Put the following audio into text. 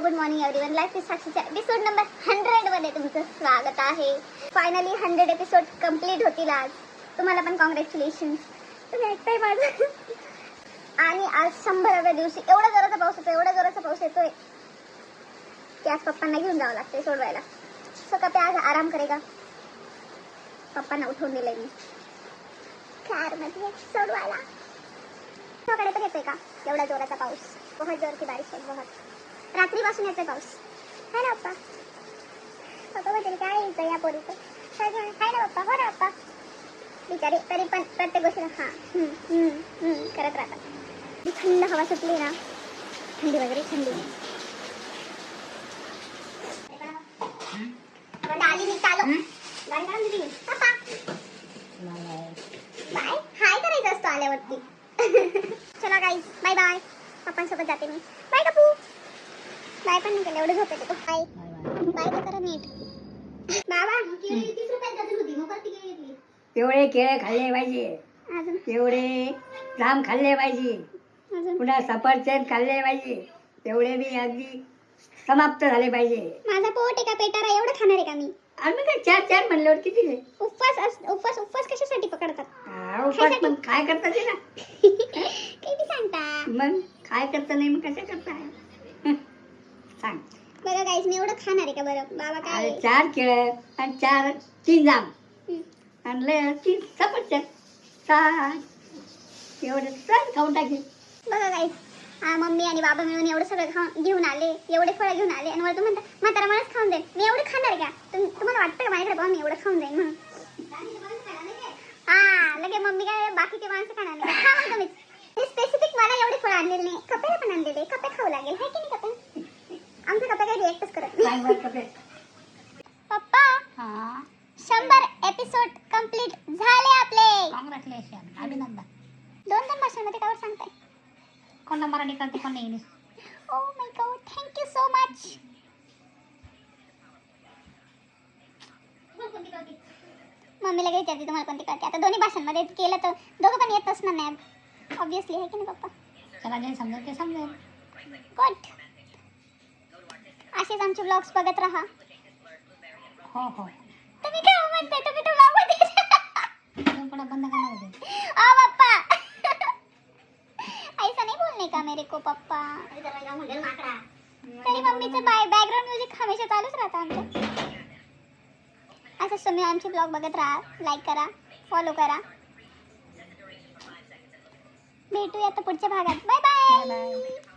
Good morning everyone. Life is साक्षीच्या episode number 100 मध्ये तुमचं स्वागत आहे. फायनली 100 एपिसोड कंप्लीट होतील आज. तुम्हाला पण कॉंग्रॅच्युलेशन्स. तुम्ही ऐकताय माझं. आणि आज 100व्या दिवशी एवढा जोराचा पाऊस येतोय की आज पप्पांना घेऊन जावं लागतंय सोडवायला. सो कपे आज आराम करेगा. पप्पांना उठवून दिलंय मी कारमध्ये सोडवायला. तुझ्याकडे पण येतोय का एवढा जोराचा पाऊस? बहुत जोर की बारिश है, बहुत. रात्रीपासून येतोय पाऊस है ना पप्पा? पप्पा बद्दल काय येतं या पोरीचं? काय ना पप्पा? हो ना पप्पा? बिचारी तरी पण प्रत्येक गोष्टीला करत राहतात. थंड हवा सुटली ना, थंडी वगैरे थंडी गाडी निकालो. गाडी काढून दिली पप्पा. बाय हाय करायचं असतो आल्यावरती. चला गाईज बाय बाय. पप्पांसोबत जाते मी. बाय कपू. बाय पण नाही केलं, एवढं झोप येते. बाय बाय तर करा नीट. बाबा 30 रुपयात डझन होती, मग किती घेतली? तेवढे केळे खाल्ले पाहिजे, अजून तेवढे जाम खाल्ले पाहिजे, अजून पुन्हा सफरचंद खाल्ले पाहिजे, तेवढे बी अगदी समाप्त झाले पाहिजे. माझा पोट एका पेटारा एवढं खाणार आहे का मी? आम्ही काय 4 म्हणल्यावर किती आहे? उपवास कशासाठी पकडतात? उपास पण काय करता ते ना. काही सांगता मग काय करता नाही, मग कशा करता सांग. बघा गाईस, मी एवढं खाणार आहे का बरं? बाबा काय 4 केळं आणि 3 जाम आणि 3 सफरचंद, 6 एवढे सण खाऊन टाकेल. बघा गाईस, मम्मी आणि बाबा मिळून एवढं सगळं घेऊन आले, एवढे फळं घेऊन आले आणि मला तू म्हणता म्हातारा मलाच खाऊन जाईल. मी एवढं खाणार आहे का? तुम्हाला वाटतं का माझ्याकडे पाहून मी एवढं खाऊन जाईल म्हणून? लगे मम्मी काय बाकीचे माणसं खाणार नाही खा मग तुम्हीच. स्पेसिफिक मला एवढे फळं आणलेले नाही, कपेला पण आणलेले. कपे खाऊ लागेल है की नाही? कपे आमचे कपे काही रिएक्टच करत नाही. पप्पा 100 एपिसोड कंप्लीट झाले आपले. कॉंग्रॅच्युलेशन, अभिनंदन. 2 भाषांमध्ये कावर सांगताय? कोण मराठी करते, कोण English. Oh my God, thank you so much. मम्मीला काही विचारते तुम्हाला कोणती करते. आता दोन्ही भाषांमध्ये केलं तर दोघं पण येत असणार नाही ऑब्विसली, आहे की नाही पप्पा? चला जे समजेल ते समजेल. गुड. असेच आमचे व्लॉग्स बघत राहा. हो तुम्ही काय म्हणताय? तुम्ही तर व्लॉग मध्ये पुन्हा बंद करणार होते. आ पप्पा ऐसा नहीं बोलने का मेरे को पप्पा. तरी मम्मीचं बॅकग्राऊंड म्युझिक हमेशा चालूच राहतं आमचं. असंच तुम्ही आमचे ब्लॉग बघत राहा, लाईक करा, फॉलो करा. भेटूया आता पुढच्या भागात. Bye bye.